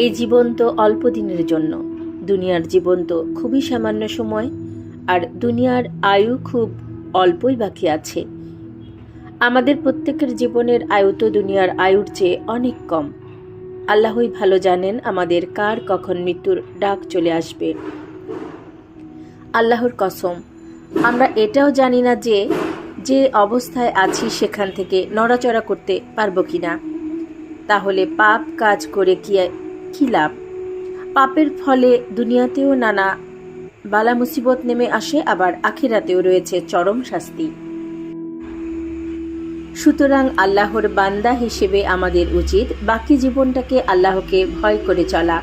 এই জীবন তো অল্প দিনের জন্য, দুনিয়ার জীবন তো খুবই সামান্য সময়, আর দুনিয়ার আয়ু খুব অল্পই বাকি আছে। আমাদের প্রত্যেকের জীবনের আয়ু তো দুনিয়ার আয়ুর চেয়ে অনেক কম। আল্লাহই ভালো জানেন আমাদের কার কখন মৃত্যুর ডাক চলে আসবে। আল্লাহর কসম, আমরা এটাও জানি না যে যে অবস্থায় আছি সেখান থেকে নড়াচড়া করতে পারবো কিনা। তাহলে পাপ কাজ করে কি লাভ? পাপের ফলে দুনিয়াতেও নানা বালা মুসিবত নেমে আসে, আবার আখিরাতেও রয়েছে চরম শাস্তি। সুতরাং আল্লাহর বান্দা হিসেবে আমাদের উচিত বাকি জীবনটাকে আল্লাহকে ভয় করে চলা,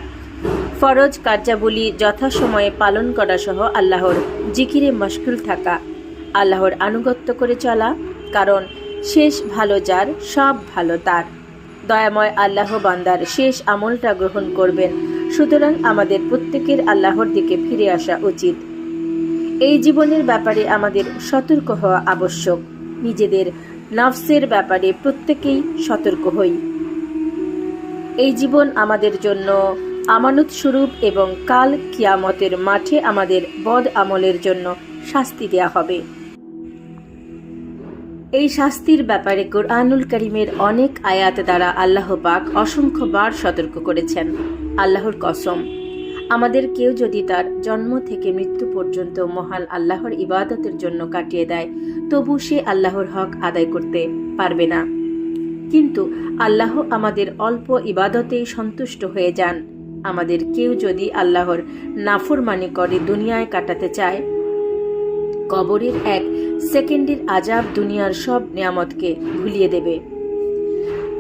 ফরজ কার্যাবলী যথাসময়ে পালন করা সহ আল্লাহর জিকিরে মশগুল থাকা, আল্লাহর আনুগত্য করে চলা, কারণ শেষ ভালো যার সব ভালো তার। দয়াময় আল্লাহ বান্দার শেষ আমলটা গ্রহণ করবেন। সুতরাং আমাদের প্রত্যেকের আল্লাহর দিকে ফিরে আসা উচিত। এই জীবনের ব্যাপারে আমাদের সতর্ক হওয়া আবশ্যক। নিজেদের নফসের ব্যাপারে প্রত্যেকেই সতর্ক হই। এই জীবন আমাদের জন্য আমানত স্বরূপ এবং কাল কিয়ামতের মাঠে আমাদের বদ আমলের জন্য শাস্তি দেয়া হবে। এই শাস্তির ব্যাপারে কোরআনুল কারীমের অনেক আয়াত দ্বারা আল্লাহ পাক অসংখ্যবার সতর্ক করেছেন। আল্লাহর কসম, আমাদের কেউ যদি তার জন্ম থেকে মৃত্যু পর্যন্ত মহান আল্লাহর ইবাদতের জন্য কাটিয়ে দেয়, তবু সে আল্লাহর হক আদায় করতে পারবে না। কিন্তু আল্লাহ আমাদের অল্প ইবাদতেই সন্তুষ্ট হয়ে যান। আমাদের কেউ যদি আল্লাহর নাফরমানি করে দুনিয়ায় কাটাতে চায়, কবরের এক সেকেন্ডের আজাব দুনিয়ার সব নিয়ামতকে ভুলিয়ে দেবে।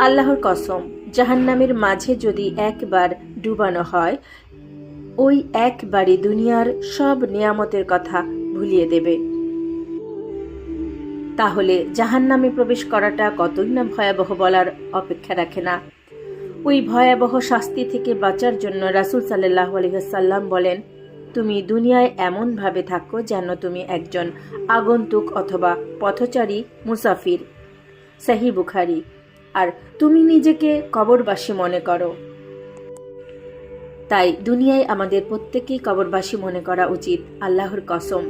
আল্লাহর কসম, জাহান্নামের মাঝে যদি একবার ডুবানো হয়, ওই একবারই দুনিয়ার সব নিয়ামতের কথা ভুলিয়ে দেবে। তাহলে জাহান্নামে প্রবেশ করাটা কতই না ভয়াবহ বলার অপেক্ষা রাখে না। ওই ভয়াবহ শাস্তি থেকে বাঁচার জন্য রাসূল সাল্লাল্লাহু আলাইহি ওয়াসাল্লাম বলেন, তুমি দুনিয়ায় এমন ভাবে থাকো যেন তুমি একজন আগন্তুক অথবা পথচারী মুসাফির। সহিহ বুখারী। আর তুমি নিজেকে কবরবাসী মনে করো। তাই দুনিয়ায় আমাদের প্রত্যেকেই কবরবাসী মনে করা উচিত। আল্লাহর কসম,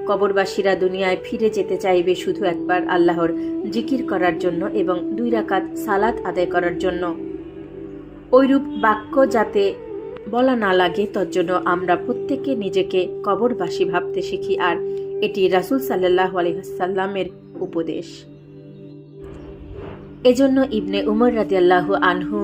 কবরবাসীরা দুনিয়ায় ফিরে যেতে চাইবে শুধু একবার আল্লাহর জিকির করার জন্য এবং 2 রাকাত সালাত আদায় করার জন্য। ওইরূপ বাক্য যাতে বলা না লাগে, তজ্জন্য আমরা প্রত্যেকে নিজেকে কবরবাসী ভাবতে শিখি। আর এটি রাসূল সাল্লাল্লাহু আলাইহি ওয়াসাল্লামের উপদেশ। এজন্য ইবনে উমর রাদিয়াল্লাহু আনহু